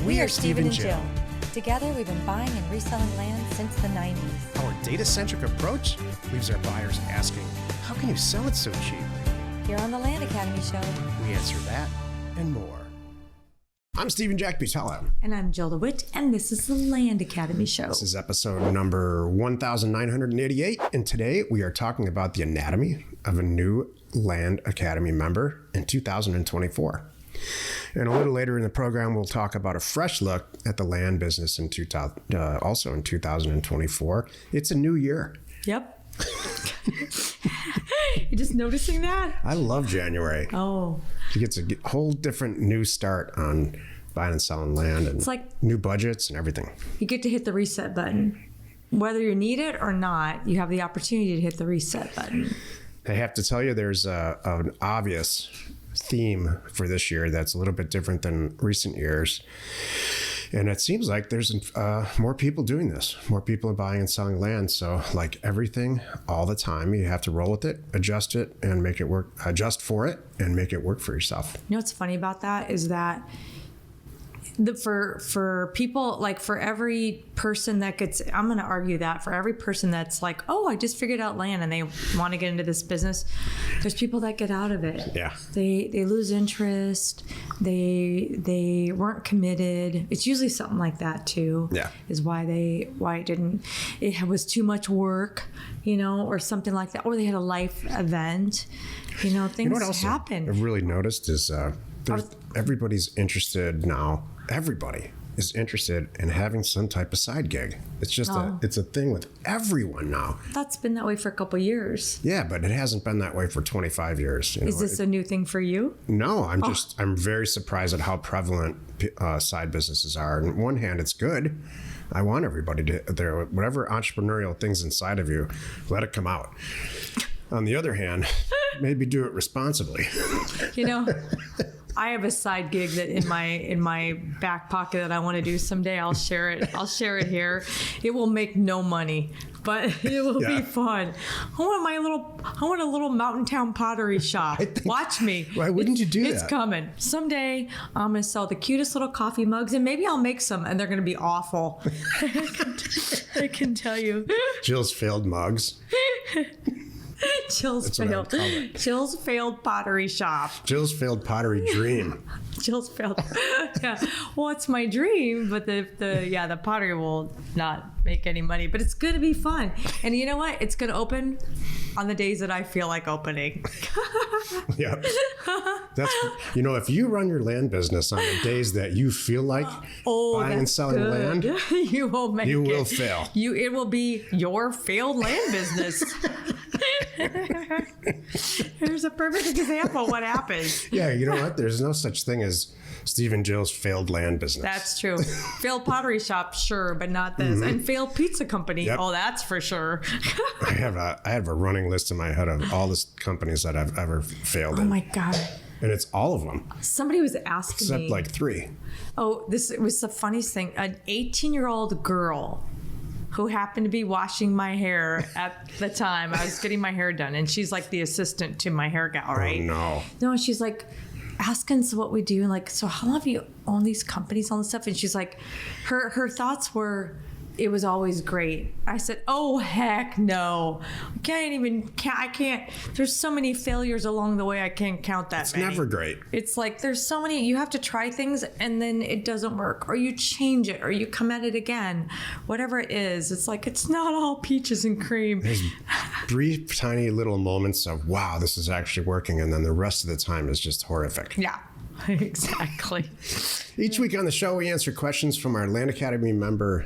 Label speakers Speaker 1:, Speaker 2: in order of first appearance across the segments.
Speaker 1: We are Steve and Jill.
Speaker 2: Together, we've been buying and reselling land since the 90s.
Speaker 1: Our data-centric approach leaves our buyers asking, how can you sell it so cheap?
Speaker 2: Here on the Land Academy Show,
Speaker 1: We answer that and more. I'm Steve and Jack Butella.
Speaker 3: And I'm Jill DeWitt, and this is the Land Academy Show.
Speaker 1: This is episode number 1988, and today we are talking about the anatomy of a new Land Academy member in 2024. And a little later in the program, we'll talk about a fresh look at the land business in 2024. It's a new year.
Speaker 3: Yep. You're just noticing that?
Speaker 1: I love January.
Speaker 3: Oh.
Speaker 1: It gets a whole different new start on buying and selling land, and
Speaker 3: it's like
Speaker 1: new budgets and everything.
Speaker 3: You get to hit the reset button. Whether you need it or not, you have the opportunity to hit the reset button.
Speaker 1: I have to tell you, there's an obvious theme for this year that's a little bit different than recent years. And it seems like there's more people doing this. More people are buying and selling land. So like everything, all the time, you have to roll with it, adjust it, and make it work. Adjust for it and make it work for yourself.
Speaker 3: You know what's funny about that is that for people, like for every person that gets, I'm going to argue that for every person that's like, oh, I just figured out land and they want to get into this business, there's people that get out of it.
Speaker 1: Yeah.
Speaker 3: They lose interest. They weren't committed. It's usually something like that too.
Speaker 1: Yeah.
Speaker 3: Is why it was too much work, or something like that. Or they had a life event, things
Speaker 1: what else
Speaker 3: happen.
Speaker 1: I've really noticed is everybody's interested now. Everybody is interested in having some type of side gig. It's just it's a thing with everyone now.
Speaker 3: That's been that way for a couple years.
Speaker 1: Yeah, but it hasn't been that way for 25 years.
Speaker 3: Is this a new thing for you?
Speaker 1: No, I'm very surprised at how prevalent side businesses are. On one hand, it's good. I want everybody to, whatever entrepreneurial things inside of you, let it come out. On the other hand, maybe do it responsibly.
Speaker 3: I have a side gig that in my back pocket that I want to do someday. I'll share it. I'll share it here. It will make no money, but it will be fun. I want a little mountain town pottery shop. Watch me.
Speaker 1: Why wouldn't you do that?
Speaker 3: It's coming. Someday I'm going to sell the cutest little coffee mugs, and maybe I'll make some, and they're going to be awful. I can tell you.
Speaker 1: Jill's failed mugs.
Speaker 3: Jill's failed pottery shop.
Speaker 1: Jill's failed pottery dream.
Speaker 3: Jill's failed. Yeah. Well, it's my dream, but the pottery will not make any money. But it's going to be fun. And you know what? It's going to open on the days that I feel like opening.
Speaker 1: Yeah. That's if you run your land business on the days that you feel like buying and selling land,
Speaker 3: you will
Speaker 1: fail.
Speaker 3: It will be your failed land business. Here's a perfect example of what happens.
Speaker 1: Yeah, you know what? There's no such thing as Steve and Jill's failed land business.
Speaker 3: That's true. Failed pottery shop, sure, but not this. Mm-hmm. And failed pizza company. Yep. Oh, that's for sure.
Speaker 1: I have a running list in my head of all the companies that I've ever failed in.
Speaker 3: Oh my God.
Speaker 1: And it's all of them.
Speaker 3: Somebody was asking me.
Speaker 1: Except like 3.
Speaker 3: Oh, it was the funniest thing. An 18-year-old girl who happened to be washing my hair at the time. I was getting my hair done, and she's like the assistant to my hair gal, right?
Speaker 1: Oh, no.
Speaker 3: No, she's like asking us what we do, and like, so how long have you owned these companies, all this stuff? And she's like, her thoughts were, it was always great. I said, oh, heck no. I can't. There's so many failures along the way. I can't count that many.
Speaker 1: It's never great.
Speaker 3: It's like, there's so many, you have to try things and then it doesn't work, or you change it, or you come at it again, whatever it is. It's like, it's not all peaches and cream.
Speaker 1: There's brief, tiny little moments of, wow, this is actually working. And then the rest of the time is just horrific.
Speaker 3: Yeah. Exactly.
Speaker 1: Each week on the show, we answer questions from our Land Academy member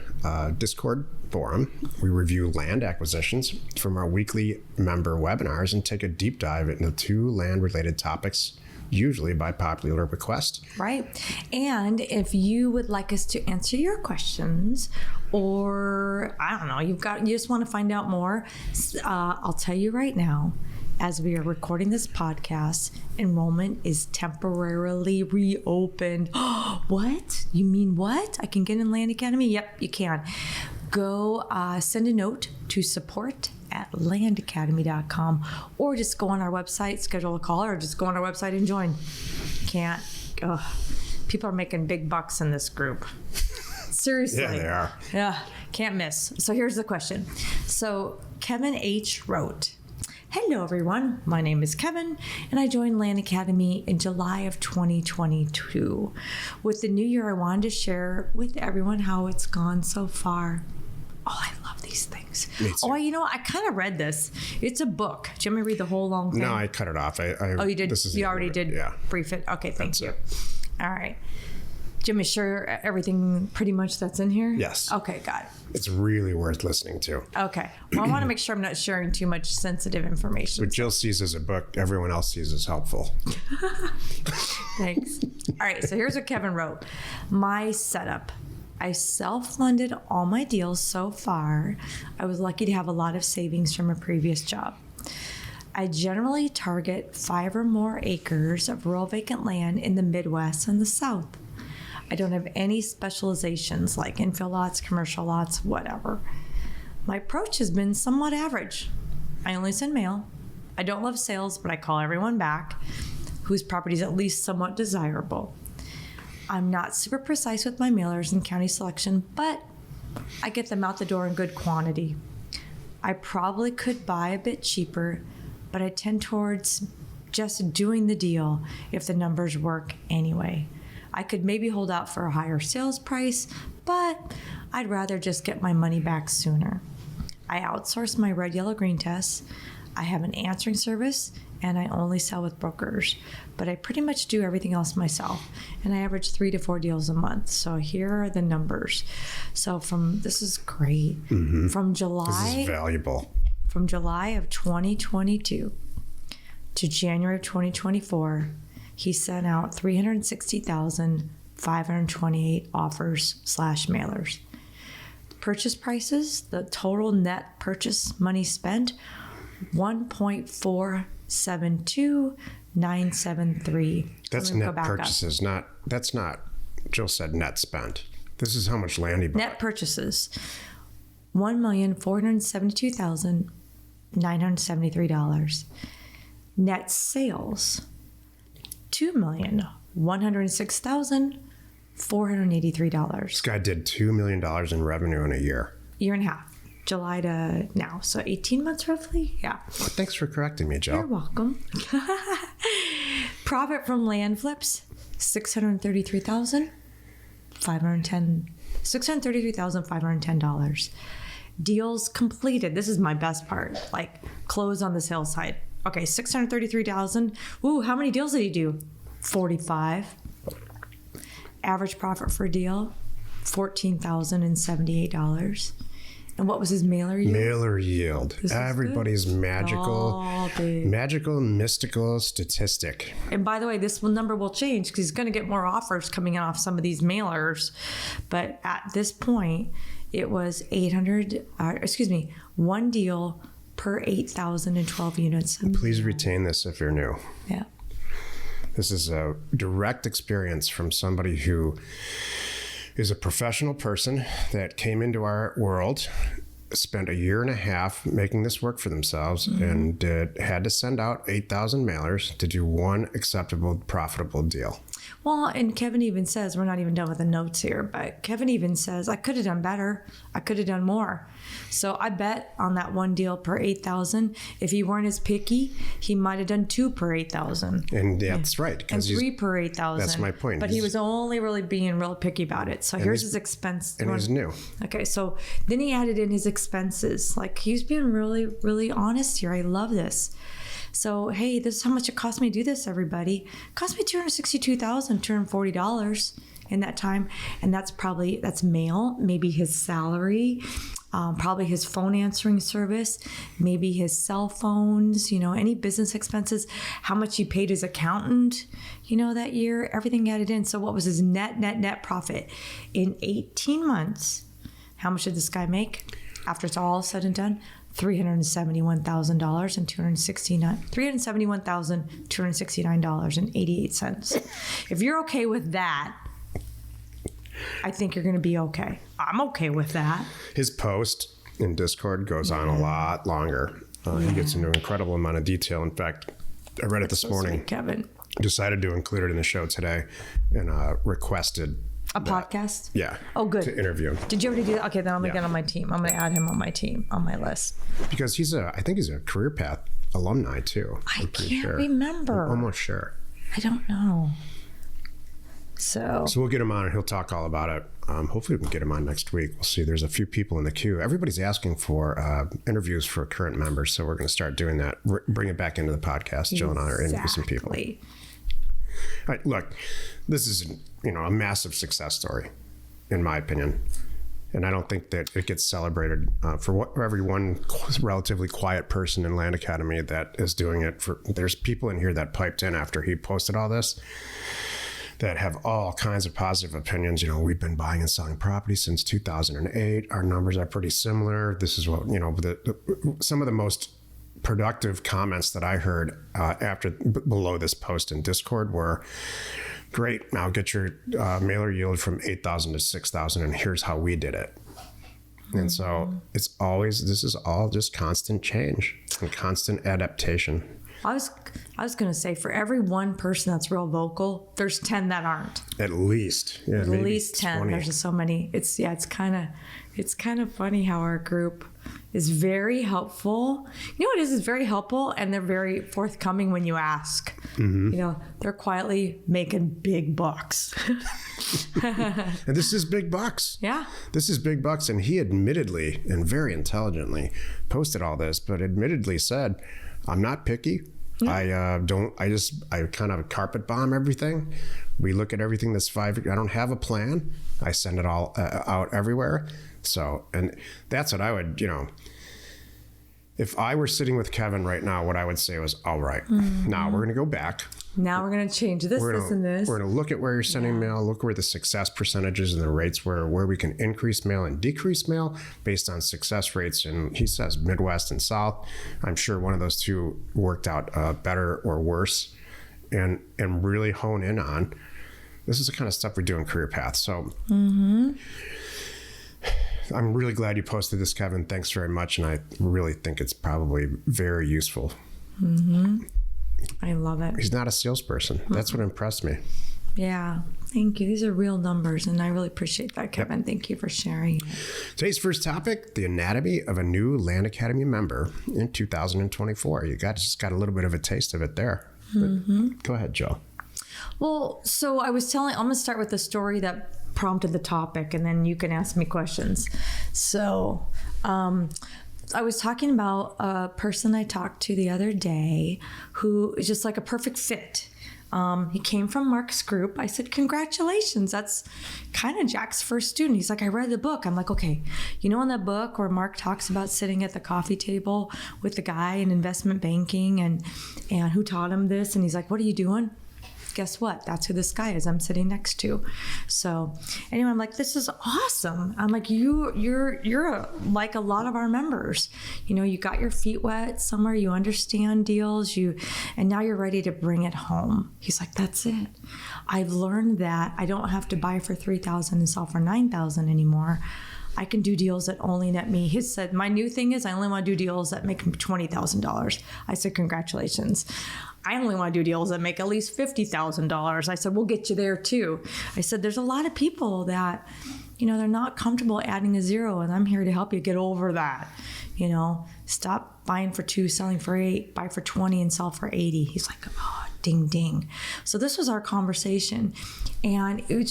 Speaker 1: Discord forum. We review land acquisitions from our weekly member webinars and take a deep dive into 2 land-related topics, usually by popular request.
Speaker 3: Right. And if you would like us to answer your questions, or I don't know, you just want to find out more, I'll tell you right now, as we are recording this podcast, enrollment is temporarily reopened. What? You mean what? I can get in Land Academy? Yep, you can. Go send a note to support@landacademy.com, or just go on our website, schedule a call, or just go on our website and join. People are making big bucks in this group. Seriously.
Speaker 1: Yeah, they are.
Speaker 3: Yeah, can't miss. So here's the question. So Kevin H. wrote, "Hello, everyone. My name is Kevin, and I joined Land Academy in July of 2022. With the new year, I wanted to share with everyone how it's gone so far." Oh, I love these things.
Speaker 1: Me too.
Speaker 3: Oh, you know, I kind of read this. It's a book. Do you want me to read the whole long thing?
Speaker 1: No, I cut it off.
Speaker 3: Oh, you did? You already did
Speaker 1: Yeah.
Speaker 3: brief it? Okay, thank
Speaker 1: That's
Speaker 3: you.
Speaker 1: it.
Speaker 3: All right. Jimmy, sure everything pretty much that's in here?
Speaker 1: Yes.
Speaker 3: Okay, got it.
Speaker 1: It's really worth listening to.
Speaker 3: Okay. Well, I want to make sure I'm not sharing too much sensitive information.
Speaker 1: What Jill sees as a book, everyone else sees as helpful.
Speaker 3: Thanks. All right, so here's what Kevin wrote. My setup. I self-funded all my deals so far. I was lucky to have a lot of savings from a previous job. I generally target 5 or more acres of rural vacant land in the Midwest and the South. I don't have any specializations like infill lots, commercial lots, whatever. My approach has been somewhat average. I only send mail. I don't love sales, but I call everyone back whose property is at least somewhat desirable. I'm not super precise with my mailers and county selection, but I get them out the door in good quantity. I probably could buy a bit cheaper, but I tend towards just doing the deal if the numbers work anyway. I could maybe hold out for a higher sales price, but I'd rather just get my money back sooner. I outsource my red, yellow, green tests. I have an answering service, and I only sell with brokers, but I pretty much do everything else myself, and I average 3 to 4 deals a month. So here are the numbers. So this is great. From
Speaker 1: This is valuable.
Speaker 3: From July of 2022 to January of 2024, he sent out 360,528 offers / mailers. Purchase prices, the total net purchase money spent, $1.472973.
Speaker 1: That's net purchases, that's not, Jill said net spent. This is how much land he bought.
Speaker 3: Net purchases, $1,472,973. Net sales, $2,106,483.
Speaker 1: This guy did $2 million in revenue in a year.
Speaker 3: Year and a half, July to now. So 18 months roughly? Yeah.
Speaker 1: Well, thanks for correcting me, Jill.
Speaker 3: You're welcome. Profit from land flips, $633,510. Deals completed. This is my best part. Like close on the sales side. Okay, $633,000. Ooh, how many deals did he do? 45. Average profit for a deal, $14,078. And what was his mailer yield?
Speaker 1: Mailer yield. Everybody's magical mystical statistic.
Speaker 3: And by the way, this number will change because he's going to get more offers coming off some of these mailers. But at this point, it was one deal per 8,012 units.
Speaker 1: Please retain this if you're new.
Speaker 3: Yeah.
Speaker 1: This is a direct experience from somebody who is a professional person that came into our world, spent a year and a half making this work for themselves, and had to send out 8,000 mailers to do one acceptable, profitable deal.
Speaker 3: Well, and Kevin even says, we're not even done with the notes here, but Kevin even says, I could have done better. I could have done more. So I bet on that one deal per 8,000, if he weren't as picky, he might have done 2 per 8,000.
Speaker 1: And that's right.
Speaker 3: And 3 per 8,000.
Speaker 1: That's my point.
Speaker 3: But he was only really being real picky about it. So here's his expense.
Speaker 1: And he's new.
Speaker 3: Okay, so then he added in his expenses. Like he's being really, really honest here. I love this. So, hey, this is how much it cost me to do this, everybody. It cost me $262,240 in that time. And that's mail, maybe his salary, probably his phone answering service, maybe his cell phones, any business expenses, how much he paid his accountant, that year, everything added in. So what was his net profit? In 18 months, how much did this guy make after it's all said and done? $371,000 and $371,269.88. If you're okay with that, I think you're going to be okay. I'm okay with that.
Speaker 1: His post in Discord goes on a lot longer. He gets into an incredible amount of detail. In fact, I read it this morning.
Speaker 3: Sweet, Kevin.
Speaker 1: decided to include it in the show today and requested
Speaker 3: A podcast?
Speaker 1: Yeah.
Speaker 3: Oh, good.
Speaker 1: To interview.
Speaker 3: Did you already do that? Okay, then I'm going to
Speaker 1: Yeah.
Speaker 3: get on my team. I'm going to add him on my team, on my list.
Speaker 1: Because I think he's a Career Path alumni too.
Speaker 3: I can't remember.
Speaker 1: I'm almost sure.
Speaker 3: I don't know. So
Speaker 1: we'll get him on and he'll talk all about it. Hopefully we can get him on next week. We'll see. There's a few people in the queue. Everybody's asking for interviews for current members. So we're going to start doing that. Bring it back into the podcast. Jill and I are interviewing some people.
Speaker 3: Exactly.
Speaker 1: All right, look, this is a massive success story, in my opinion. And I don't think that it gets celebrated for every one relatively quiet person in Land Academy that is doing it. There's people in here that piped in after he posted all this that have all kinds of positive opinions. We've been buying and selling property since 2008. Our numbers are pretty similar. This is what, some of the most productive comments that I heard below this post in Discord were, great, now get your mailer yield from 8,000 to 6,000 and here's how we did it. And so this is all just constant change and constant adaptation.
Speaker 3: I was going to say, for every one person that's real vocal, there's 10 that aren't.
Speaker 1: At least. Yeah,
Speaker 3: At least 10.
Speaker 1: 20.
Speaker 3: There's just so many. It's kind of funny how our group is very helpful. You know what it is? It's very helpful, and they're very forthcoming when you ask. Mm-hmm. They're quietly making big bucks.
Speaker 1: And this is big bucks.
Speaker 3: Yeah.
Speaker 1: This is big bucks. And he admittedly and very intelligently posted all this, but admittedly said, I'm not picky. Yeah. I kind of carpet bomb everything. We look at everything that's I don't have a plan. I send it all out everywhere. So, and that's what I would, if I were sitting with Kevin right now, what I would say was, all right, now we're going to go back.
Speaker 3: Now we're going to change this, and this.
Speaker 1: We're going to look at where you're sending mail, look where the success percentages and the rates where we can increase mail and decrease mail based on success rates. And he says Midwest and South. I'm sure one of those two worked out better or worse, and really hone in on. This is the kind of stuff we do in Career Path. So I'm really glad you posted this, Kevin. Thanks very much. And I really think it's probably very useful.
Speaker 3: I love it.
Speaker 1: He's not a salesperson. That's what impressed me.
Speaker 3: Yeah. Thank you. These are real numbers, and I really appreciate that, Kevin. Yep. Thank you for sharing it.
Speaker 1: Today's first topic, the anatomy of a new Land Academy member in 2024. You just got a little bit of a taste of it there. Go ahead, Joe.
Speaker 3: Well, so I'm going to start with the story that prompted the topic, and then you can ask me questions. So I was talking about a person I talked to the other day who is just like a perfect fit. He came from Mark's group. I said, congratulations. That's kind of Jack's first student. He's like, I read the book. I'm like, okay, in that book where Mark talks about sitting at the coffee table with the guy in investment banking and who taught him this? And he's like, what are you doing? Guess what? That's who this guy is I'm sitting next to. So anyway, I'm like, this is awesome. I'm like, you're like a lot of our members. You got your feet wet somewhere, you understand deals, and now you're ready to bring it home. He's like, that's it. I've learned that I don't have to buy for $3,000 and sell for $9,000 anymore. I can do deals that only net me. He said, my new thing is I only want to do deals that make $20,000. I said, congratulations. I only want to do deals that make at least $50,000. I said, we'll get you there too. I said, there's a lot of people that, they're not comfortable adding a zero, and I'm here to help you get over that. Stop buying for 2, selling for 8, buy for 20 and sell for 80. He's like, oh, ding, ding. So this was our conversation. And it's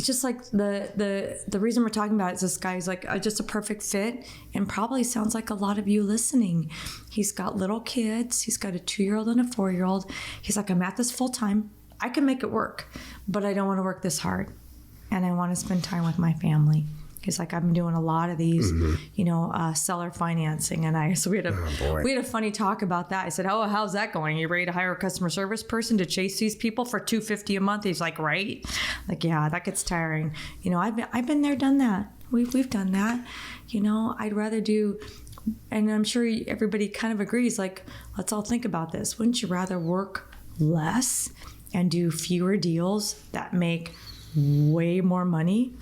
Speaker 3: just like the reason we're talking about it is this guy's like just a perfect fit, and probably sounds like a lot of you listening. He's got little kids. He's got a 2-year-old and a 4-year-old. He's like, I'm at this full time. I can make it work, but I don't want to work this hard. And I want to spend time with my family. He's like, I've been doing a lot of these, seller financing. And so we had a funny talk about that. I said, oh, how's that going? You ready to hire a customer service person to chase these people for $250 a month? He's like, right? Like, yeah, that gets tiring. I've been there, done that. We've done that. I'd rather do, and I'm sure everybody kind of agrees, like, let's all think about this. Wouldn't you rather work less and do fewer deals that make way more money?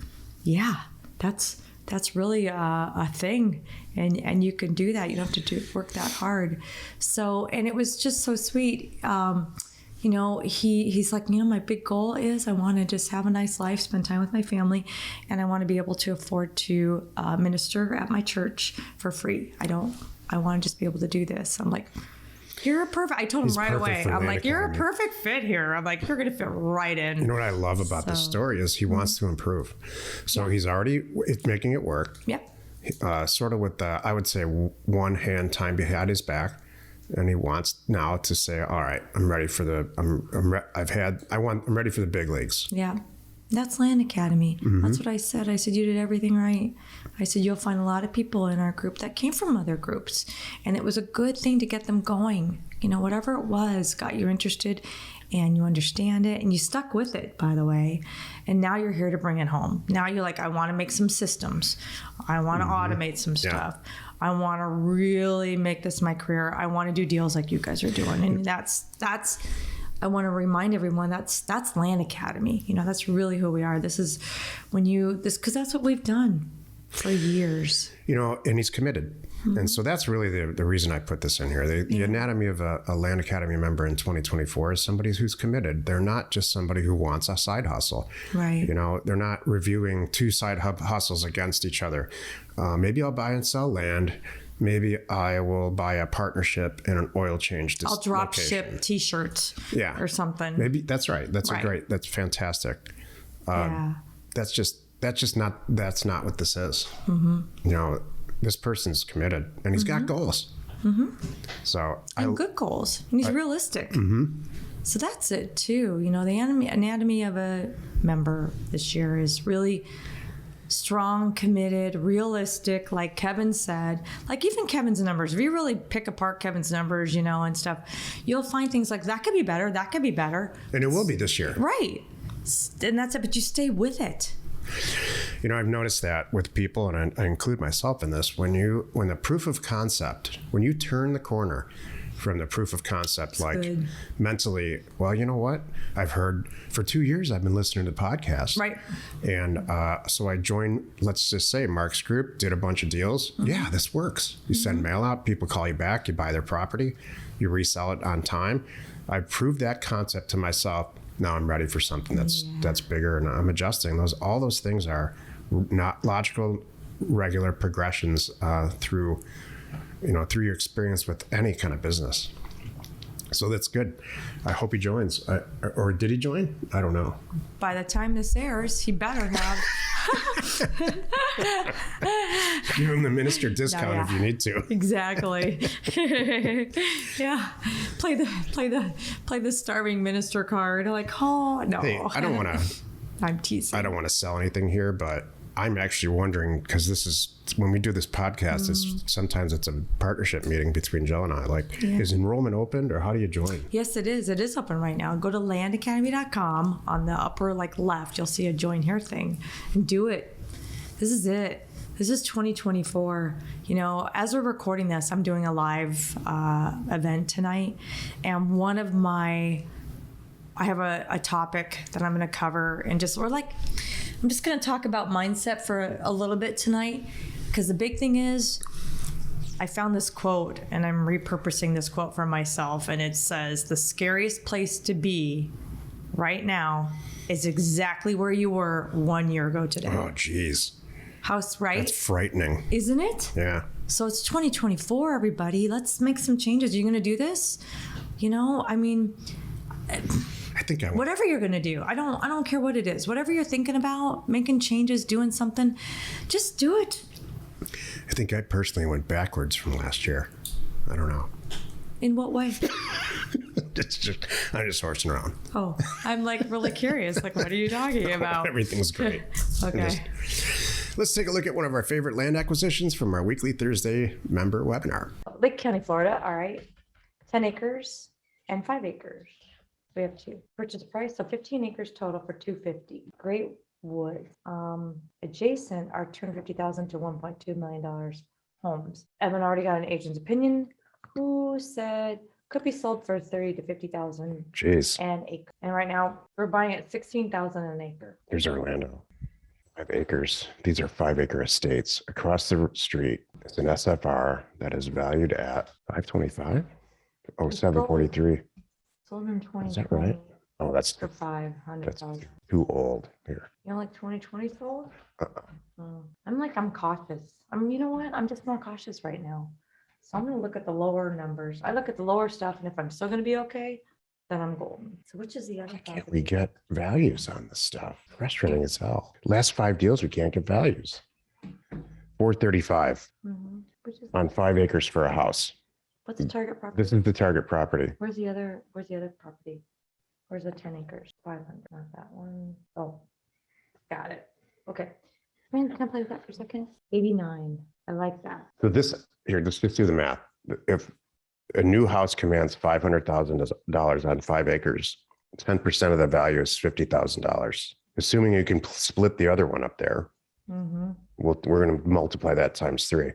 Speaker 3: Yeah. That's really a thing, and you can do that. You don't have to work that hard. So, and it was just so sweet. he's like, my big goal is I want to just have a nice life, spend time with my family, and I want to be able to afford to minister at my church for free. I want to just be able to do this. I'm like, I told him right away. I'm like, you're a perfect fit here. I'm like, you're going to fit right in.
Speaker 1: You know what I love about this story is he wants to improve. So he's already making it work.
Speaker 3: Yep.
Speaker 1: Sort of with I would say one hand tied behind his back. And he wants now to say, all right, I'm ready for I'm ready for the big leagues.
Speaker 3: Yeah. That's Land Academy. That's what I said. I said, you did everything right. I said, you'll find a lot of people in our group that came from other groups. And it was a good thing to get them going. Whatever it was, got you interested and you understand it. And you stuck with it, by the way. And now you're here to bring it home. Now you're like, I want to make some systems. I want to automate some stuff. I want to really make this my career. I want to do deals like you guys are doing. And that's I want to remind everyone that's Land Academy. That's really who we are. This is because that's what we've done for years.
Speaker 1: And he's committed. And so that's really the reason I put this in here. The anatomy of a Land Academy member in 2024 is somebody who's committed. They're not just somebody who wants a side hustle.
Speaker 3: Right.
Speaker 1: They're not reviewing two side hustles against each other. Maybe I'll buy and sell land. Maybe I will buy a partnership in an oil change.
Speaker 3: I'll drop ship T-shirts. Or something.
Speaker 1: Maybe that's right. That's fantastic. That's not what this is. This person's committed and he's got goals. So
Speaker 3: good goals. And he's realistic. So that's it too. The anatomy of a member this year is really strong, committed, realistic, like Kevin said. Like even Kevin's numbers, if you really pick apart Kevin's numbers, and stuff, you'll find things like that could be better, that could be better.
Speaker 1: And it will be this year.
Speaker 3: Right. And that's it, but you stay with it.
Speaker 1: I've noticed that with people, and I include myself in this, when the proof of concept, when you turn the corner from the proof of concept, mentally, well, you know what? I've heard for 2 years, I've been listening to the podcast.
Speaker 3: Right.
Speaker 1: And so I joined, let's just say Mark's group, did a bunch of deals. Yeah, this works. You send mail out, people call you back, you buy their property, you resell it on time. I proved that concept to myself. Now I'm ready for something that's bigger, and I'm adjusting. All those things are not logical, regular progressions through your experience with any kind of business. So that's good. I hope he joins. Or did he join? I don't know.
Speaker 3: By the time this airs, he better have.
Speaker 1: Give him the minister discount if you need to.
Speaker 3: Exactly. Yeah. Play the starving minister card. Like, oh no.
Speaker 1: Hey, I don't want to.
Speaker 3: I'm teasing.
Speaker 1: I don't want to sell anything here, but I'm actually wondering, because this is when we do this podcast, sometimes it's a partnership meeting between Jill and I. Is enrollment opened, or how do you join?
Speaker 3: Yes, it is. It is open right now. Go to landacademy.com. On the upper left, you'll see a join here thing, and do it. This is it. This is 2024. As we're recording this, I'm doing a live event tonight, and I have a topic that I'm going to cover, and I'm just going to talk about mindset for a little bit tonight, because the big thing is I found this quote, and I'm repurposing this quote for myself, and it says, the scariest place to be right now is exactly where you were 1 year ago today.
Speaker 1: Oh, geez.
Speaker 3: Right?
Speaker 1: That's frightening.
Speaker 3: Isn't it?
Speaker 1: Yeah.
Speaker 3: So it's 2024, everybody. Let's make some changes. Are you going to do this?
Speaker 1: I think I will.
Speaker 3: Whatever you're going to do, I don't care what it is. Whatever you're thinking about, making changes, doing something, just do it.
Speaker 1: I think I personally went backwards from last year. I don't know.
Speaker 3: In what way?
Speaker 1: I'm just horsing around.
Speaker 3: Oh, I'm really curious. What are you talking about?
Speaker 1: Everything's great.
Speaker 3: Okay.
Speaker 1: Let's take a look at one of our favorite land acquisitions from our weekly Thursday member webinar.
Speaker 2: Lake County, Florida. All right. 10 acres and 5 acres. We have two. Purchase price, so 15 acres total for $250. Great woods. Adjacent are $250,000 to $1.2 million homes. Evan already got an agent's opinion who said could be sold for $30,000 to $50,000
Speaker 1: Jeez.
Speaker 2: an acre. And right now we're buying at $16,000 an acre.
Speaker 1: Here's Orlando. 5 acres. These are 5-acre estates. Across the street is an SFR that is valued at $525. Oh, $743.
Speaker 2: Sold in 2020.
Speaker 1: Is that right? Oh, that's
Speaker 2: For 500,000.
Speaker 1: too old here.
Speaker 2: You know, like 2020 sold?
Speaker 1: Uh-uh.
Speaker 2: Oh, I'm cautious. You know what? I'm just more cautious right now. So I'm gonna look at the lower numbers. I look at the lower stuff, and if I'm still gonna be okay, then I'm golden. So which is the other
Speaker 1: Can't
Speaker 2: property?
Speaker 1: we get values on this stuff? Frustrating as hell. Last 5 deals, we can't get values. 435
Speaker 2: Which is,
Speaker 1: on 5 acres for a house.
Speaker 2: what's the target property?
Speaker 1: This is the target property.
Speaker 2: Where's the other property? Where's the 10 acres? 500, not that one. Oh, got it. Okay. Man, can I play with that for a second? 89. I like that.
Speaker 1: So let's just do the math. If a new house commands $500,000 on 5 acres, 10% of the value is $50,000. Assuming you can split the other one up there,
Speaker 2: Mm-hmm.
Speaker 1: we're going to multiply that times 3.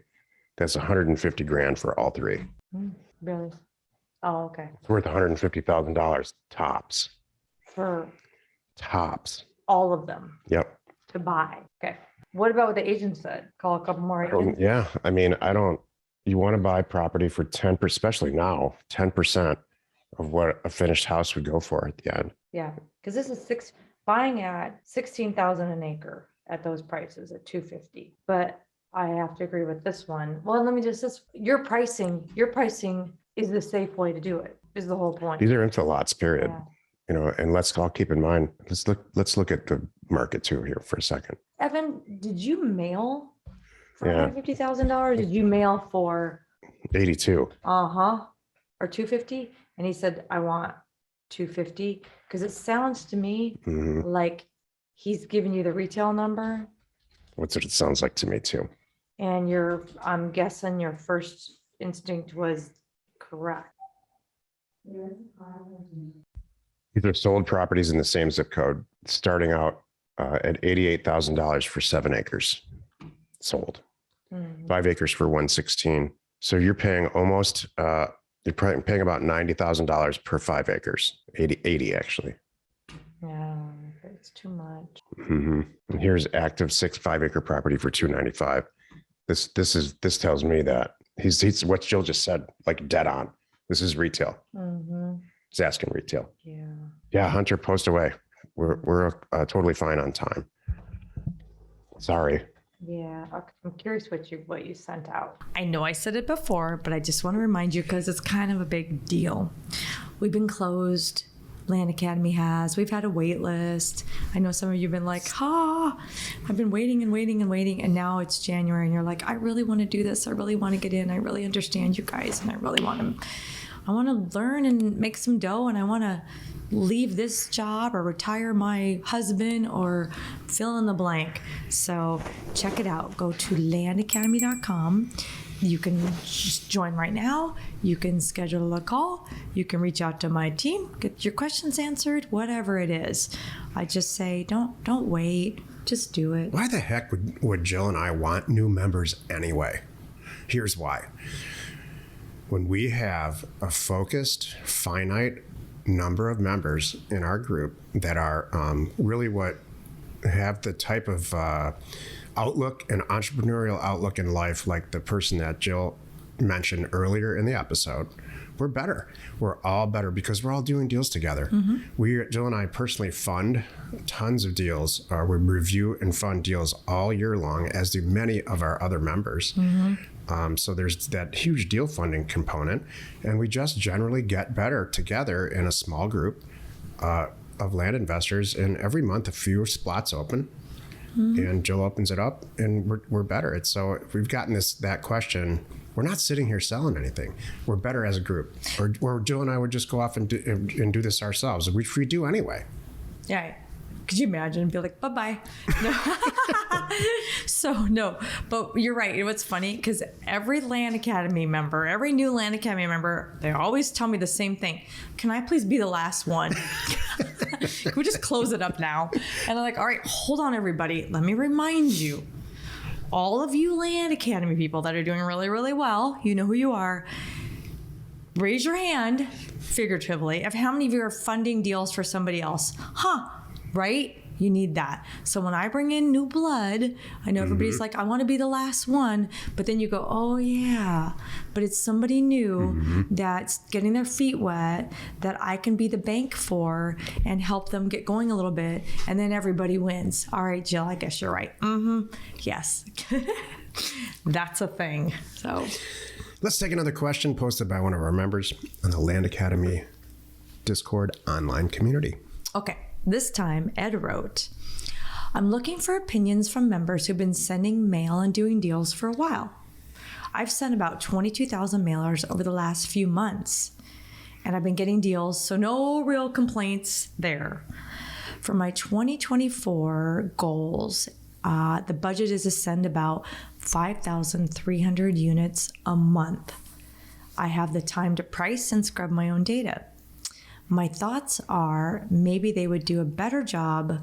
Speaker 1: That's 150 grand for all 3.
Speaker 2: Really? Oh, okay.
Speaker 1: It's worth $150,000 tops.
Speaker 2: For
Speaker 1: Tops.
Speaker 2: all of them
Speaker 1: Yep.
Speaker 2: to buy. Okay. What about what the agent said? Call a couple more agents?
Speaker 1: Yeah. I mean, you want to buy property for 10%, especially now, 10% of what a finished house would go for at the end.
Speaker 2: Yeah, because this is buying at 16,000 an acre at those prices at 250. But I have to agree with this one. Well, let me your pricing is the safe way to do it, is the whole point.
Speaker 1: These are info lots, period.
Speaker 2: Yeah.
Speaker 1: You know, and let's all keep in mind, let's look at the market too here for a second.
Speaker 2: Evan, did you mail for
Speaker 1: Yeah.
Speaker 2: $150,000? Did you mail for
Speaker 1: 82.
Speaker 2: or 250? And he said, I want 250, because it sounds to me
Speaker 1: Mhm.
Speaker 2: like he's giving you the retail number,
Speaker 1: That's what it sounds like to me too.
Speaker 2: and I'm guessing your first instinct was correct.
Speaker 1: These are sold properties in the same zip code, starting out at $88,000 for 7 acres sold. 5 acres for 116. So you're paying you're probably paying about $90,000 per 5 acres, 80 actually.
Speaker 2: Yeah, it's too much.
Speaker 1: Mm-hmm. And here's active 5 acre property for 295. This tells me that he's what Jill just said, like dead on. This is retail. He's asking retail.
Speaker 2: Yeah.
Speaker 1: Yeah, Hunter, post away. We're totally fine on time. Sorry.
Speaker 2: Yeah. Okay. I'm curious what you sent out.
Speaker 3: I know I said it before, but I just want to remind you because it's kind of a big deal. We've been closed. Land Academy has. We've had a wait list. I know some of you have been like, I've been waiting and waiting and waiting. And now it's January and you're like, I really want to do this. I really want to get in. I really understand you guys. And I want to learn and make some dough. And I want to leave this job or retire my husband or fill in the blank. So check it out. Go to landacademy.com. You can just join right now. You can schedule a call. You can reach out to my team, get your questions answered, whatever it is. I just say, don't wait. Just do it.
Speaker 1: Why the heck would Jill and I want new members anyway? Here's why. When we have a focused, finite number of members in our group that are really what have the type of outlook and entrepreneurial outlook in life, like the person that Jill mentioned earlier in the episode, we're better. We're all better because we're all doing deals together. Jill and I personally fund tons of deals. We review and fund deals all year long, as do many of our other members. So there's that huge deal funding component, and we just generally get better together in a small group of land investors. And every month, a few spots open. And Jill opens it up, and we're better. So if we've gotten that question, we're not sitting here selling anything. We're better as a group. Or Jill and I would just go off and do this ourselves, which we do anyway.
Speaker 3: Yeah. Could you imagine? Be like, bye-bye. No. So no, but you're right. What's funny, because every Land Academy member, every new Land Academy member, they always tell me the same thing. Can I please be the last one? Can we just close it up now? And I'm like, all right, hold on, everybody. Let me remind you, all of you Land Academy people that are doing really, really well, you know who you are. Raise your hand, figuratively, of how many of you are funding deals for somebody else. Right? You need that. So when I bring in new blood, I know everybody's like, I want to be the last one. But then you go, oh, yeah. But it's somebody new that's getting their feet wet that I can be the bank for and help them get going a little bit. And then everybody wins. All right, Jill, I guess you're right. Yes. That's a thing. So
Speaker 1: Let's take another question posted by one of our members on the Land Academy Discord online community.
Speaker 3: okay, this time Ed wrote, I'm looking for opinions from members who've been sending mail and doing deals for a while. I've sent about 22,000 mailers over the last few months, and I've been getting deals, so no real complaints there. For my 2024 goals, the budget is to send about 5,300 units a month. I have the time to price and scrub my own data. My thoughts are maybe they would do a better job.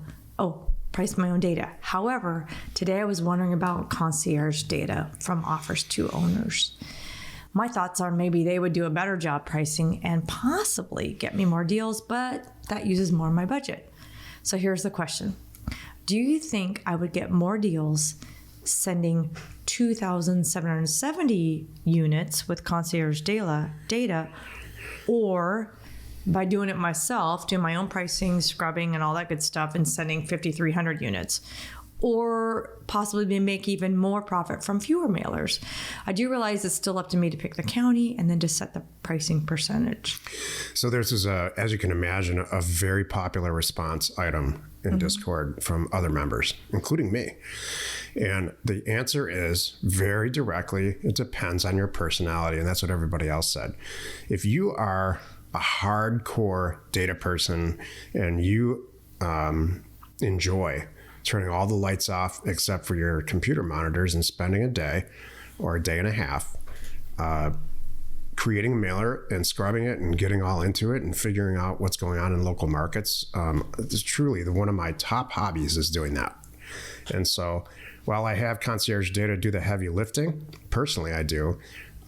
Speaker 3: Price my own data. However, today I was wondering about concierge data from offers to owners. My thoughts are maybe they would do a better job pricing and possibly get me more deals, but that uses more of my budget. So here's the question. Do you think I would get more deals sending 2,770 units with concierge data, or by doing it myself, doing my own pricing, scrubbing, and all that good stuff, and sending 5,300 units? Or possibly make even more profit from fewer mailers? I do realize it's still up to me to pick the county and then to set the pricing percentage.
Speaker 1: So this is, as you can imagine, a very popular response item in Discord from other members, including me. And the answer is very directly, it depends on your personality. And that's what everybody else said. If you are a hardcore data person and you enjoy turning all the lights off except for your computer monitors and spending a day or a day and a half creating a mailer and scrubbing it and getting all into it and figuring out what's going on in local markets, it's truly one of my top hobbies is doing that. And so while I have concierge data do the heavy lifting, personally I do,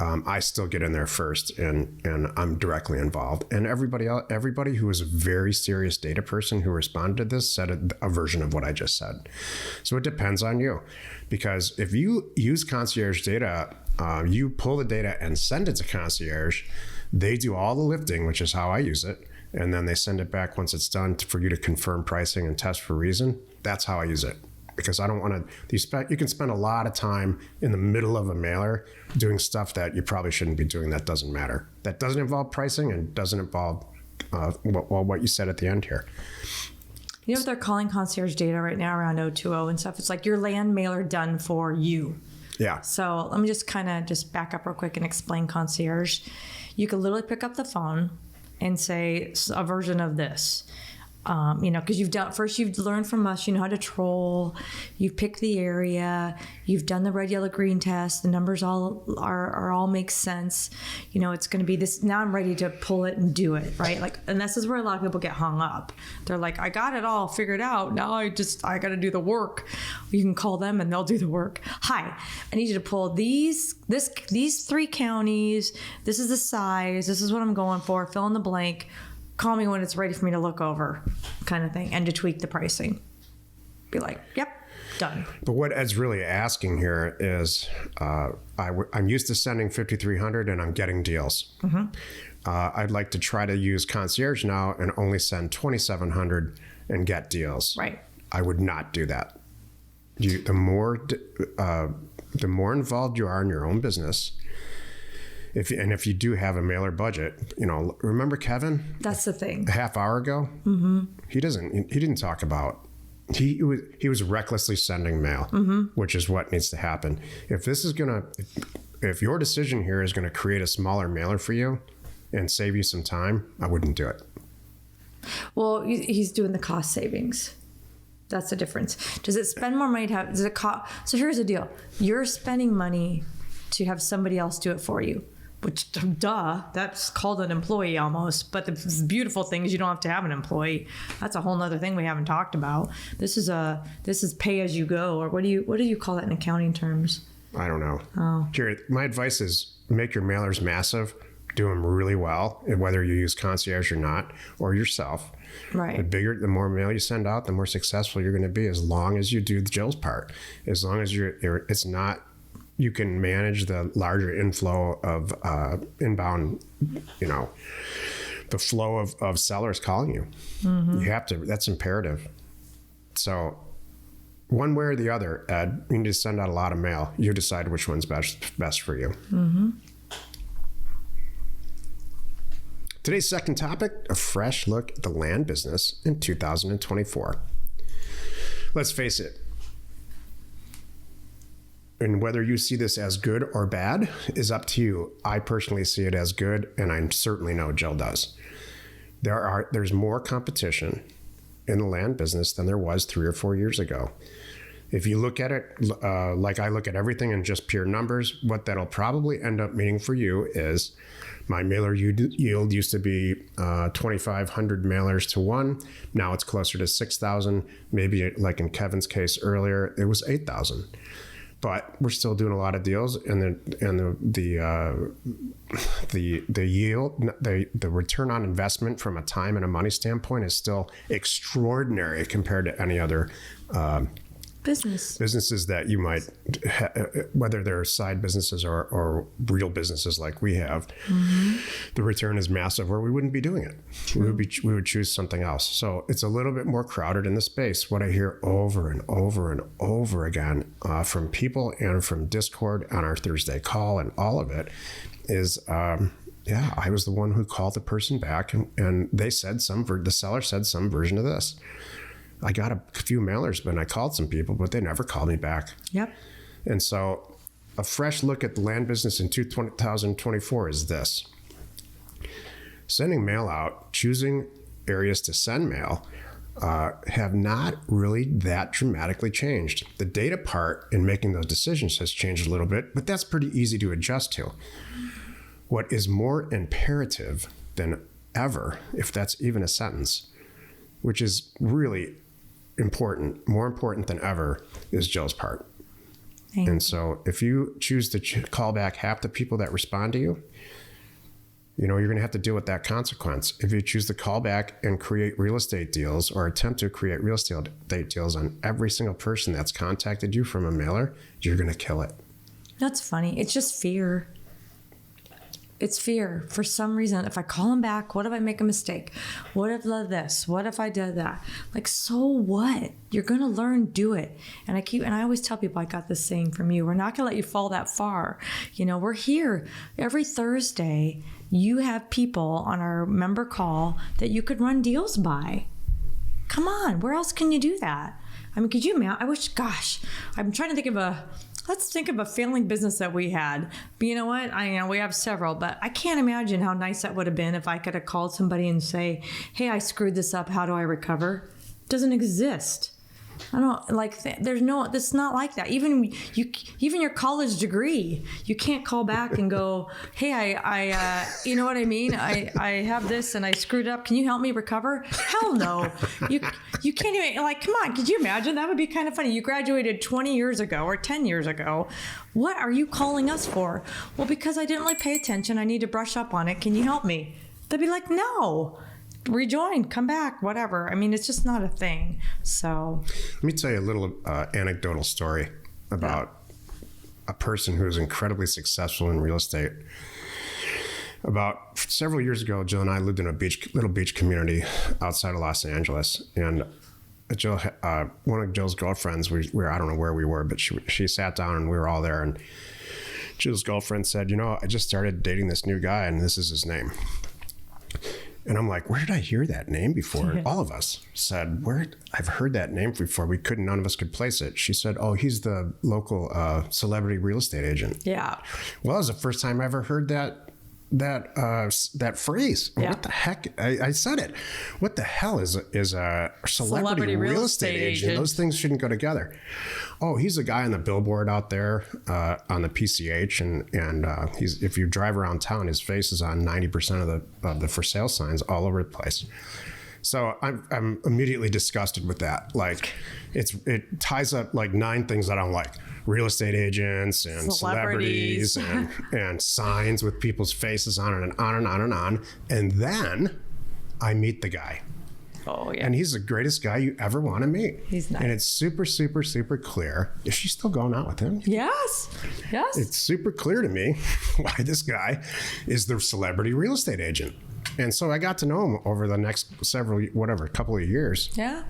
Speaker 1: I still get in there first and I'm directly involved. And everybody who is a very serious data person who responded to this said a version of what I just said. So it depends on you, because if you use concierge data, you pull the data and send it to concierge, they do all the lifting, which is how I use it. And then they send it back once it's done for you to confirm pricing and test for reason. That's how I use it. Because I don't want to, you can spend a lot of time in the middle of a mailer doing stuff that you probably shouldn't be doing that doesn't matter. That doesn't involve pricing and doesn't involve, what you said at the end here.
Speaker 3: You know what they're calling concierge data right now around 020 and stuff? It's like your land mailer done for you.
Speaker 1: Yeah.
Speaker 3: So let me just kind of just back up real quick and explain concierge. You can literally pick up the phone and say a version of this. Because you've learned from us, you know how to troll, you've picked the area, you've done the red, yellow, green test, the numbers all make sense. It's going to be this, now I'm ready to pull it and do it, right? And this is where a lot of people get hung up. They're like, I got it all figured out. Now I got to do the work. You can call them and they'll do the work. Hi, I need you to pull these 3 counties. This is the size. This is what I'm going for. Fill in the blank. Call me when it's ready for me to look over, kind of thing, and to tweak the pricing. Be like, yep, done.
Speaker 1: But what Ed's really asking here is, I'm used to sending 5,300 and I'm getting deals. I'd like to try to use concierge now and only send 2,700 and get deals.
Speaker 3: Right.
Speaker 1: I would not do that. The more involved you are in your own business, if you do have a mailer budget, remember Kevin?
Speaker 3: That's the thing.
Speaker 1: A half hour ago, he didn't talk about. He was recklessly sending mail, which is what needs to happen. If your decision here is gonna create a smaller mailer for you and save you some time, I wouldn't do it.
Speaker 3: Well, he's doing the cost savings. That's the difference. Does it spend more money to have? Does it cost? So here's the deal: you're spending money to have somebody else do it for you. Which, duh, that's called an employee almost. But the beautiful thing is you don't have to have an employee. That's a whole nother thing we haven't talked about. This is pay as you go, or what do you call that in accounting terms?
Speaker 1: I don't know.
Speaker 3: Oh.
Speaker 1: Jerry, my advice is make your mailers massive, do them really well, and whether you use concierge or not, or yourself.
Speaker 3: Right.
Speaker 1: The more mail you send out, the more successful you're going to be, as long as you do Jill's part. As long as you can manage the larger inflow of inbound, the flow of sellers calling you. Mm-hmm. You have to, that's imperative. So one way or the other, Ed, you need to send out a lot of mail. You decide which one's best for you.
Speaker 3: Mm-hmm.
Speaker 1: Today's second topic, a fresh look at the land business in 2024. Let's face it, and whether you see this as good or bad is up to you. I personally see it as good, and I certainly know Jill does. There's more competition in the land business than there was 3 or 4 years ago. If you look at it like I look at everything in just pure numbers, what that'll probably end up meaning for you is my mailer yield used to be 2,500 mailers to 1. Now it's closer to 6,000. Maybe like in Kevin's case earlier, it was 8,000. But we're still doing a lot of deals, and the yield, the return on investment from a time and a money standpoint is still extraordinary compared to any other businesses that you might whether they're side businesses or real businesses like we have. Mm-hmm. The return is massive, or we wouldn't be doing it. We would choose something else. So it's a little bit more crowded in the space. What I hear over and over and over again from people and from Discord on our Thursday call and all of it is I was the one who called the person back, and they said the seller said some version of this. I got a few mailers, but I called some people, but they never called me back.
Speaker 3: Yep.
Speaker 1: And so a fresh look at the land business in 2024 is this. Sending mail out, choosing areas to send mail have not really that dramatically changed. The data part in making those decisions has changed a little bit, but that's pretty easy to adjust to. What is more imperative than ever, if that's even a sentence, which is really important, more important than ever, is Jill's part. And so if you choose to call back half the people that respond to you, you're going to have to deal with that consequence. If you choose to call back and create real estate deals or attempt to create real estate deals on every single person that's contacted you from a mailer, you're going to kill it.
Speaker 3: That's funny. It's just fear. It's fear. For some reason, if I call them back, what if I make a mistake? What if I did this? What if I did that? Like, so what? You're going to learn, do it. And I always tell people, I got this saying from you, we're not going to let you fall that far. We're here every Thursday. You have people on our member call that you could run deals by. Come on. Where else can you do that? I mean, could you imagine? I'm trying to think of let's think of a failing business that we had. But you know what? We have several, but I can't imagine how nice that would have been if I could have called somebody and say, hey, I screwed this up. How do I recover? It doesn't exist. I don't it's not like that. Even your college degree, you can't call back and go, hey, I you know what I mean? I have this and I screwed up. Can you help me recover? Hell no. You can't even, come on, could you imagine? That would be kind of funny. You graduated 20 years ago or 10 years ago. What are you calling us for? Well, because I didn't really pay attention. I need to brush up on it. Can you help me? They'd be like, no. Rejoin, come back, whatever. I mean, it's just not a thing. So
Speaker 1: let me tell you a little anecdotal story about a person who is incredibly successful in real estate. About several years ago, Jill and I lived in a little beach community outside of Los Angeles, and Jill, one of Jill's girlfriends, I don't know where we were, but she sat down and we were all there, and Jill's girlfriend said, I just started dating this new guy, and this is his name. And I'm like, where did I hear that name before? Yeah. All of us said, I've heard that name before. None of us could place it. She said, oh, he's the local celebrity real estate agent.
Speaker 3: Yeah.
Speaker 1: Well, it was the first time I ever heard that phrase. Yeah. What the heck? I said it. What the hell is a celebrity real estate agent? Those things shouldn't go together. Oh, he's a guy on the billboard out there on the PCH, and if you drive around town, his face is on 90% of the for sale signs all over the place. So I'm immediately disgusted with that. Like, it ties up like 9 things that I don't like: real estate agents and celebrities and signs with people's faces on it, and on and on and on. And then I meet the guy.
Speaker 3: Oh, yeah.
Speaker 1: And he's the greatest guy you ever want to meet.
Speaker 3: He's nice.
Speaker 1: And it's super, super, super clear. Is she still going out with him?
Speaker 3: Yes. Yes.
Speaker 1: It's super clear to me why this guy is the celebrity real estate agent. And so I got to know him over the next couple of years.
Speaker 3: Yeah.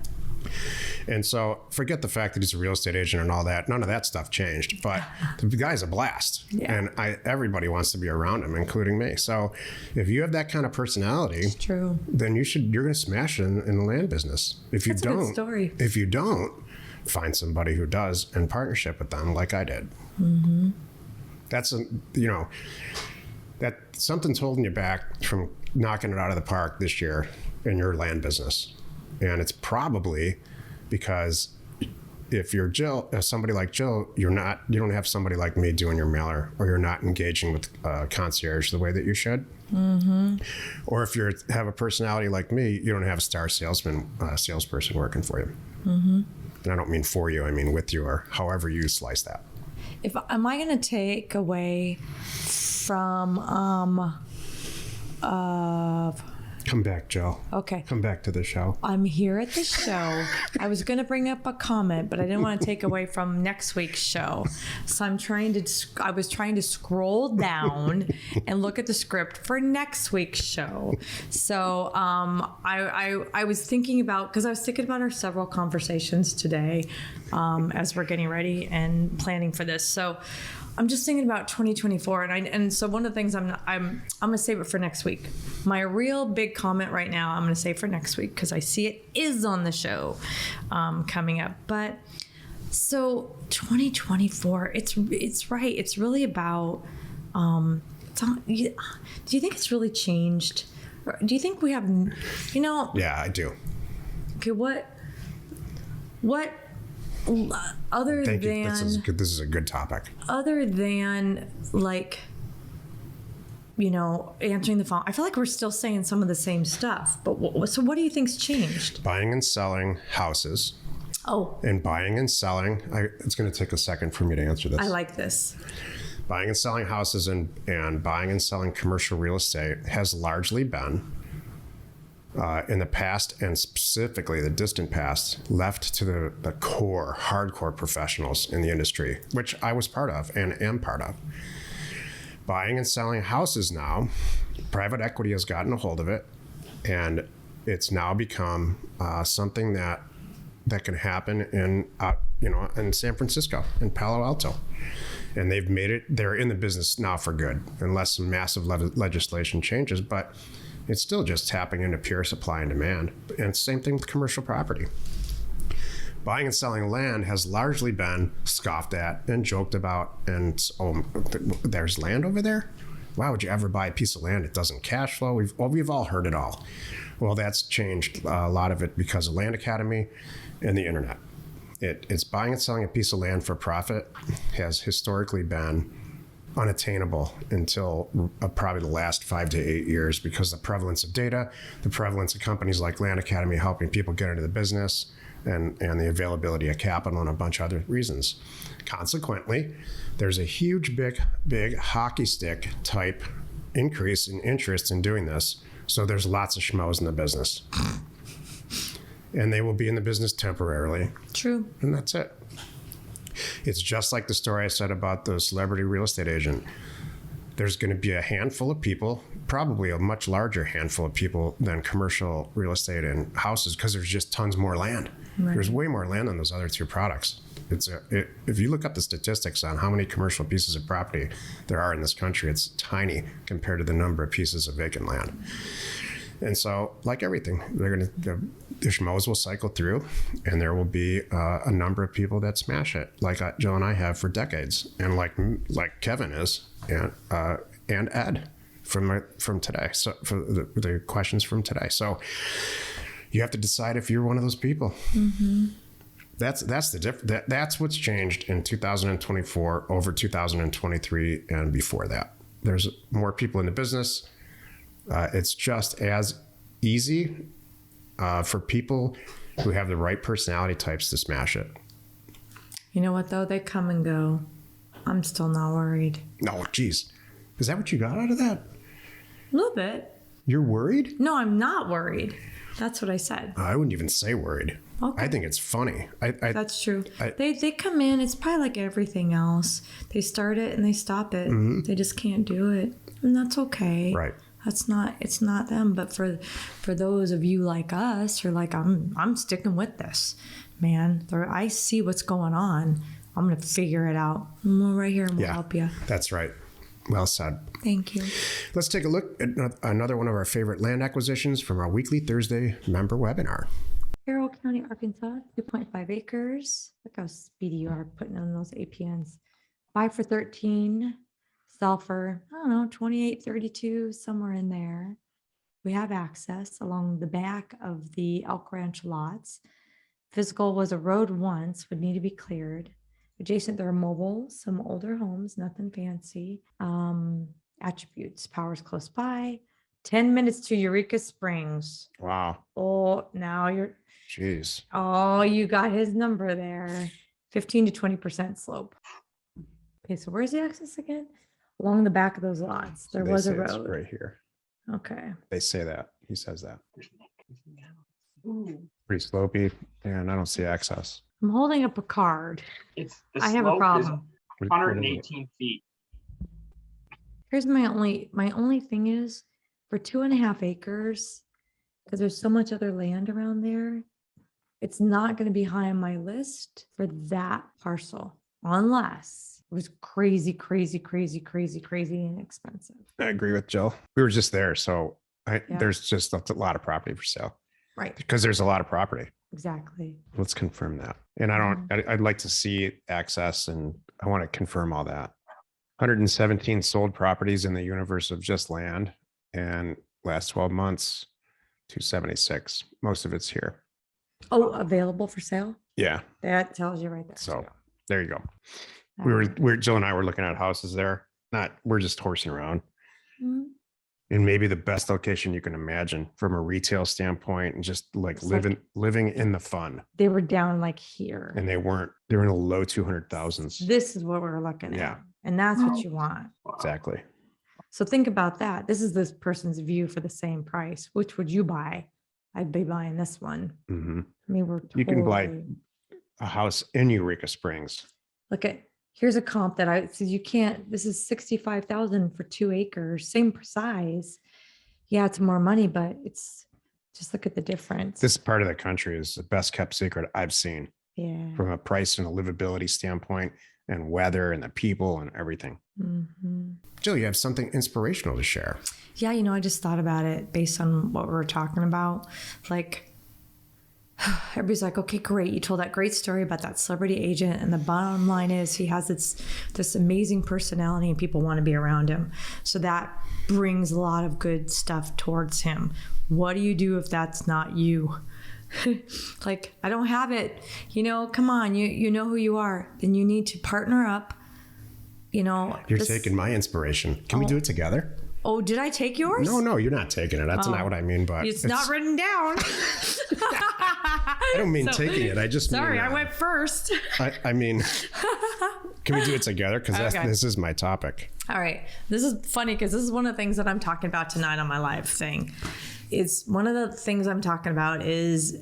Speaker 1: And so forget the fact that he's a real estate agent and all that. None of that stuff changed. But the guy's a blast.
Speaker 3: Yeah.
Speaker 1: And everybody wants to be around him, including me. So if you have that kind of personality,
Speaker 3: True.
Speaker 1: then you're going to smash it in the land business. If you
Speaker 3: That's a good
Speaker 1: don't,
Speaker 3: story.
Speaker 1: if you don't, find somebody who does in partnership with them, like I did. Mm-hmm. That's that something's holding you back from knocking it out of the park this year in your land business. And it's probably because if you're Jill, somebody like Jill, you don't have somebody like me doing your mailer, or you're not engaging with concierge the way that you should. Mm-hmm. Or if you have a personality like me, you don't have a star salesperson working for you. Mm-hmm. And I don't mean for you, I mean with you, or however you slice that.
Speaker 3: Am I going to take away from
Speaker 1: Come back, Jill.
Speaker 3: okay.
Speaker 1: Come back to the show.
Speaker 3: I'm here at the show. I was going to bring up a comment, but I didn't want to take away from next week's show. So I was trying to scroll down and look at the script for next week's show. So I was thinking about our several conversations today as we're getting ready and planning for this. So I'm just thinking about 2024, and so one of the things I'm gonna save it for next week. My real big comment right now, I'm gonna save for next week because I see it is on the show coming up. But so 2024, it's right. It's really about. Do you think it's really changed? Do you think we have?
Speaker 1: Yeah, I do.
Speaker 3: Okay, what? Other
Speaker 1: Thank
Speaker 3: than
Speaker 1: you. This is a good topic.
Speaker 3: Other than answering the phone, I feel like we're still saying some of the same stuff. But so what do you think's changed?
Speaker 1: Buying and selling houses.
Speaker 3: Oh,
Speaker 1: And buying and selling. It's going to take a second for me to answer this.
Speaker 3: I like this.
Speaker 1: Buying and selling houses and buying and selling commercial real estate has largely been, in the past, and specifically the distant past, left to the core, hardcore professionals in the industry, which I was part of and am part of. Buying and selling houses now, private equity has gotten a hold of it, and it's now become something that can happen in San Francisco, in Palo Alto. And they've made it, they're in the business now for good, unless some massive legislation changes, but it's still just tapping into pure supply and demand. And same thing with commercial property. Buying and selling land has largely been scoffed at and joked about. And there's land over there? Why would you ever buy a piece of land? It doesn't cash flow. We've all heard it all. Well, that's changed a lot of it because of Land Academy and the internet. It's buying and selling a piece of land for profit has historically been unattainable until probably the last 5 to 8 years, because the prevalence of data, the prevalence of companies like Land Academy helping people get into the business, and the availability of capital and a bunch of other reasons. Consequently, there's a huge, big hockey stick type increase in interest in doing this. So there's lots of schmoes in the business. And they will be in the business temporarily.
Speaker 3: True.
Speaker 1: And that's it. It's just like the story I said about the celebrity real estate agent. There's going to be a handful of people, probably a much larger handful of people than commercial real estate and houses, because there's just tons more land. Right. There's way more land than those other two products. If you look up the statistics on how many commercial pieces of property there are in this country, it's tiny compared to the number of pieces of vacant land. And so, like everything, the schmoes will cycle through, and there will be a number of people that smash it, like Joe and I have for decades, and like Kevin is, and Ed from today. So for the questions from today, so you have to decide if you're one of those people. Mm-hmm. That's that's what's changed in 2024 over 2023 and before that. There's more people in the business. It's just as easy for people who have the right personality types to smash it.
Speaker 3: You know what, though? They come and go. I'm still not worried.
Speaker 1: No, geez. Is that what you got out of that?
Speaker 3: A little bit.
Speaker 1: You're worried?
Speaker 3: No, I'm not worried. That's what I said.
Speaker 1: I wouldn't even say worried.
Speaker 3: Okay.
Speaker 1: I think it's funny.
Speaker 3: That's true. They come in, it's probably like everything else. They start it and they stop it. They just can't do it. And that's okay.
Speaker 1: Right.
Speaker 3: It's not them. But for those of you like us who are like, I'm sticking with this, man. I see what's going on. I'm going to figure it out. We're right here and we'll help you.
Speaker 1: That's right. Well said.
Speaker 3: Thank you.
Speaker 1: Let's take a look at another one of our favorite land acquisitions from our weekly Thursday member webinar.
Speaker 2: Carroll County, Arkansas, 2.5 acres. Look how speedy you are putting on those APNs. 5 for 13, sell for, I don't know, 28, 32, somewhere in there. We have access along the back of the Elk Ranch lots. Physical was a road once, would need to be cleared. Adjacent, there are mobile, some older homes, nothing fancy. Attributes, power's close by. 10 minutes to Eureka Springs.
Speaker 1: Wow.
Speaker 2: Oh, now you're,
Speaker 1: Jeez.
Speaker 2: oh, you got his number there. 15 to 20% slope. Okay, so where's the access again? Along the back of those lots. There was a road.
Speaker 1: right here.
Speaker 2: Okay.
Speaker 1: They say that. He says that. Pretty slopey, and I don't see access.
Speaker 2: I'm holding up a card.
Speaker 4: The
Speaker 2: I have a
Speaker 4: slope is
Speaker 2: problem.
Speaker 4: 118 feet.
Speaker 2: Here's my only thing is for 2.5 acres, because there's so much other land around there, it's not going to be high on my list for that parcel unless it was crazy inexpensive.
Speaker 1: I agree with Jill. We were just there, so there's just a lot of property for sale.
Speaker 2: Right.
Speaker 1: Because there's a lot of property.
Speaker 2: Exactly.
Speaker 1: Let's confirm that. And I'd like to see access, and I want to confirm all that. 117 sold properties in the universe of just land, and last 12 months, 276. Most of it's here.
Speaker 2: Oh, available for sale?
Speaker 1: Yeah.
Speaker 2: That tells you right there.
Speaker 1: So there you go. Jill and I were looking at houses there. We're just horsing around.
Speaker 2: Mhm.
Speaker 1: And maybe the best location you can imagine from a retail standpoint, and just like living in the fun.
Speaker 2: They were down like here.
Speaker 1: And they were in the low 200,000s.
Speaker 2: This is what we're looking
Speaker 1: Yeah.
Speaker 2: at. And that's what you want.
Speaker 1: Exactly.
Speaker 2: So think about that. This is this person's view for the same price. Which would you buy? I'd be buying this one.
Speaker 1: Mm-hmm.
Speaker 2: I mean,
Speaker 1: You can buy
Speaker 2: totally-
Speaker 1: a house in Eureka Springs.
Speaker 2: Look at, here's a comp that I said, you can't, this is 65,000 for 2 acres, same size. Yeah, it's more money, but it's just look at the difference.
Speaker 1: This part of the country is the best kept secret I've seen
Speaker 2: Yeah.
Speaker 1: from a price and a livability standpoint, and weather and the people and everything.
Speaker 2: Mhm.
Speaker 1: Jill, you have something inspirational to share.
Speaker 3: Yeah, I just thought about it based on what we were talking about. Like, everybody's like, okay, great. You told that great story about that celebrity agent. And the bottom line is he has this amazing personality and people want to be around him. So that brings a lot of good stuff towards him. What do you do if that's not you? Like, I don't have it. Come on, you know who you are. Then you need to partner up.
Speaker 1: You're taking my inspiration. Can we do it together?
Speaker 3: Oh, did I take yours?
Speaker 1: No, you're not taking it. That's not what I mean, but
Speaker 3: It's not written down.
Speaker 1: I don't mean taking it. I just
Speaker 3: Sorry,
Speaker 1: mean,
Speaker 3: I went first.
Speaker 1: I mean, can we do it together? Because
Speaker 3: Okay.
Speaker 1: this is my topic.
Speaker 3: All right. This is funny because this is one of the things that I'm talking about tonight on my live thing. It's one of the things I'm talking about is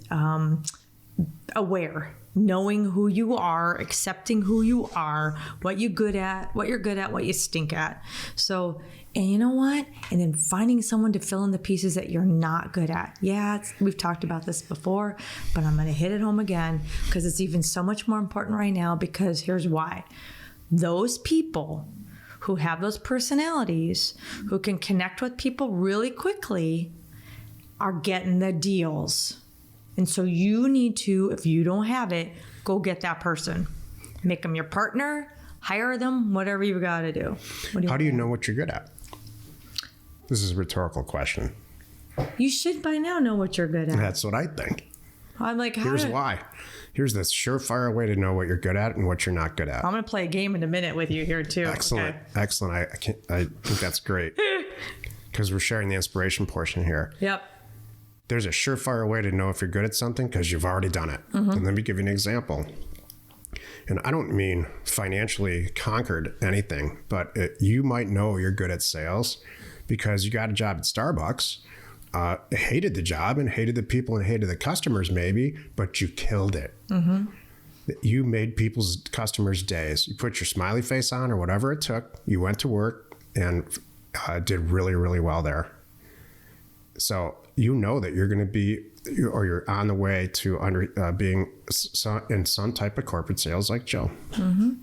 Speaker 3: aware, knowing who you are, accepting who you are, what you're good at, what you stink at. So, and you know what? And then finding someone to fill in the pieces that you're not good at. Yeah, we've talked about this before, but I'm going to hit it home again because it's even so much more important right now, because here's why. Those people who have those personalities, who can connect with people really quickly, are getting the deals. And so you need to, if you don't have it, go get that person. Make them your partner, hire them, whatever you got to do.
Speaker 1: How do you know what you're good at? This is a rhetorical question.
Speaker 3: You should by now know what you're good at.
Speaker 1: That's what I think.
Speaker 3: I'm like,
Speaker 1: Here's why. Here's the surefire way to know what you're good at and what you're not good at.
Speaker 3: I'm going to play a game in a minute with you here too.
Speaker 1: Excellent.
Speaker 3: Okay.
Speaker 1: Excellent. I think that's great because we're sharing the inspiration portion here.
Speaker 3: Yep.
Speaker 1: There's a surefire way to know if you're good at something because you've already done it.
Speaker 3: Mm-hmm.
Speaker 1: And let me give you an example. And I don't mean financially conquered anything, but you might know you're good at sales because you got a job at Starbucks hated the job and hated the people and hated the customers maybe, but you killed it. Mm-hmm. You made people's customers' days. You put your smiley face on or whatever it took. You went to work and did really, really well there. So you know that you're going to be, or you're on the way to being in some type of corporate sales like Jill. Mm-hmm.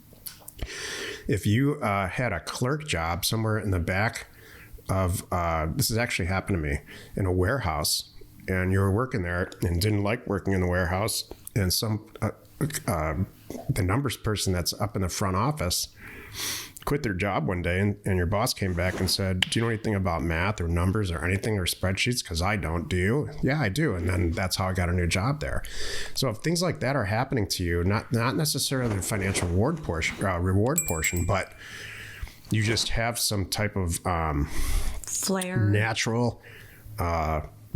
Speaker 1: If you had a clerk job somewhere in the back of, this has actually happened to me, in a warehouse, and you were working there and didn't like working in the warehouse, and the numbers person that's up in the front office quit their job one day, and your boss came back and said, do you know anything about math or numbers or anything or spreadsheets? Because I don't. Do you? Yeah, I do. And then that's how I got a new job there. So if things like that are happening to you, not necessarily the financial reward portion, but you just have some type of
Speaker 3: Flair.
Speaker 1: natural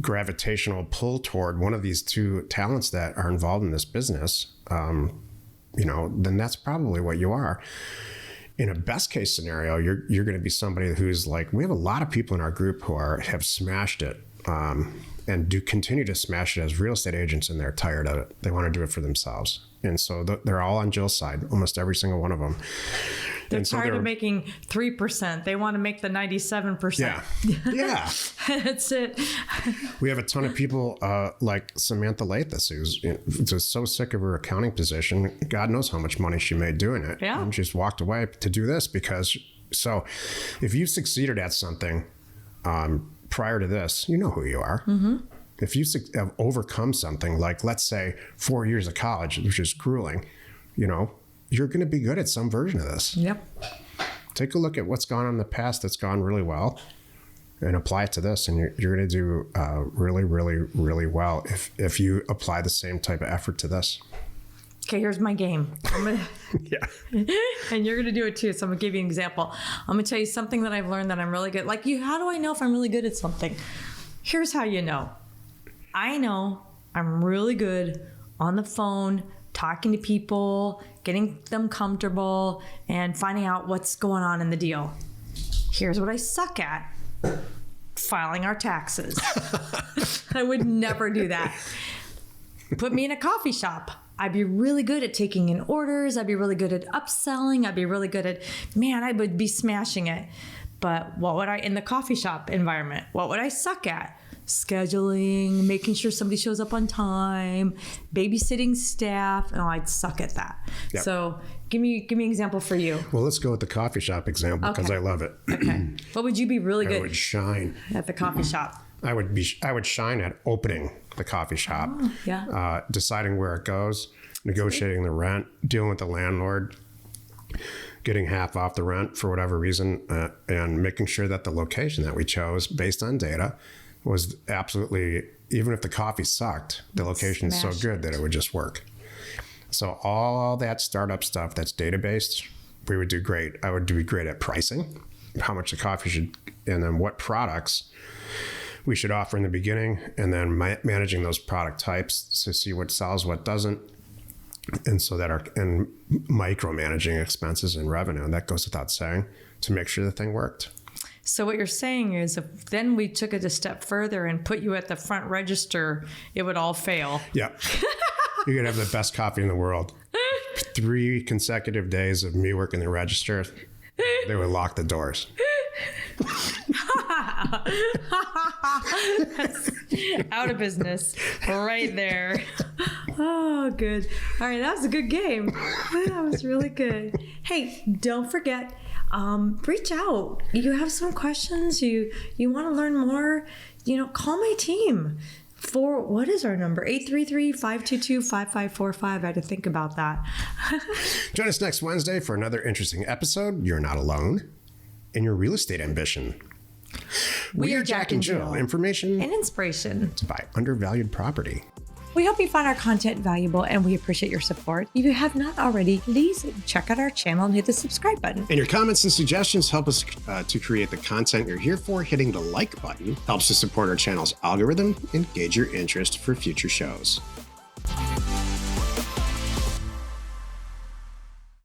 Speaker 1: gravitational pull toward one of these two talents that are involved in this business, then that's probably what you are. In a best case scenario, you're going to be somebody who's like, we have a lot of people in our group who have smashed it and do continue to smash it as real estate agents, and they're tired of it. They want to do it for themselves. And so they're all on Jill's side, almost every single one of them.
Speaker 3: They're tired of making 3%. They want to make the 97%.
Speaker 1: Yeah.
Speaker 3: That's it.
Speaker 1: We have a ton of people like Samantha Lathis, who's just so sick of her accounting position. God knows how much money she made doing it.
Speaker 3: Yeah.
Speaker 1: And just walked away to do this so if you succeeded at something prior to this, you know who you are. Mm-hmm. If you have overcome something like, let's say, 4 years of college, which is grueling, you're going to be good at some version of this.
Speaker 3: Yep.
Speaker 1: Take a look at what's gone on in the past that's gone really well and apply it to this, and you're going to do really, really, really well if you apply the same type of effort to this.
Speaker 3: Okay, here's my game.
Speaker 1: Yeah.
Speaker 3: And you're going to do it too. So I'm going to give you an example. I'm going to tell you something that I've learned that I'm really good. Like how do I know if I'm really good at something? Here's how you know. I know I'm really good on the phone, talking to people, getting them comfortable, and finding out what's going on in the deal. Here's what I suck at. Filing our taxes. I would never do that. Put me in a coffee shop. I'd be really good at taking in orders. I'd be really good at upselling. I'd be really good at, I would be smashing it. But in the coffee shop environment, what would I suck at? Scheduling, making sure somebody shows up on time, babysitting staff. I'd suck at that. Yep. So give me an example for you.
Speaker 1: Well, let's go with the coffee shop example because I love it.
Speaker 3: Okay. What would you be really good?
Speaker 1: I would shine
Speaker 3: at the coffee shop.
Speaker 1: I would shine at opening the coffee shop.
Speaker 3: Oh, yeah.
Speaker 1: Deciding where it goes, negotiating the rent, dealing with the landlord, getting half off the rent for whatever reason, and making sure that the location that we chose based on data was absolutely, even if the coffee sucked, the location is so good that it would just work. So all that startup stuff that's data-based, we would do great. I would do great at pricing, how much the coffee should, and then what products we should offer in the beginning, and then managing those product types to see what sells, what doesn't, and so that and micromanaging expenses and revenue. And that goes without saying, to make sure the thing worked.
Speaker 3: So what you're saying is if then we took it a step further and put you at the front register, it would all fail.
Speaker 1: Yeah. You're going to have the best coffee in the world. 3 consecutive days of me working the register, they would lock the doors.
Speaker 3: That's out of business right there. Oh, good. All right, that was a good game. That was really good. Hey, don't forget, reach out. You have some questions, you want to learn more, call my team. What is our number? 833-522-5545. I had to think about that.
Speaker 1: Join us next Wednesday for another interesting episode. You're not alone in your real estate ambition. We are Jack and Jill. Information
Speaker 3: and inspiration
Speaker 1: to buy undervalued property.
Speaker 3: We hope you find our content valuable and we appreciate your support. If you have not already, please check out our channel and hit the subscribe button.
Speaker 1: And your comments and suggestions help us to create the content you're here for. Hitting the like button helps to support our channel's algorithm and gauge your interest for future shows.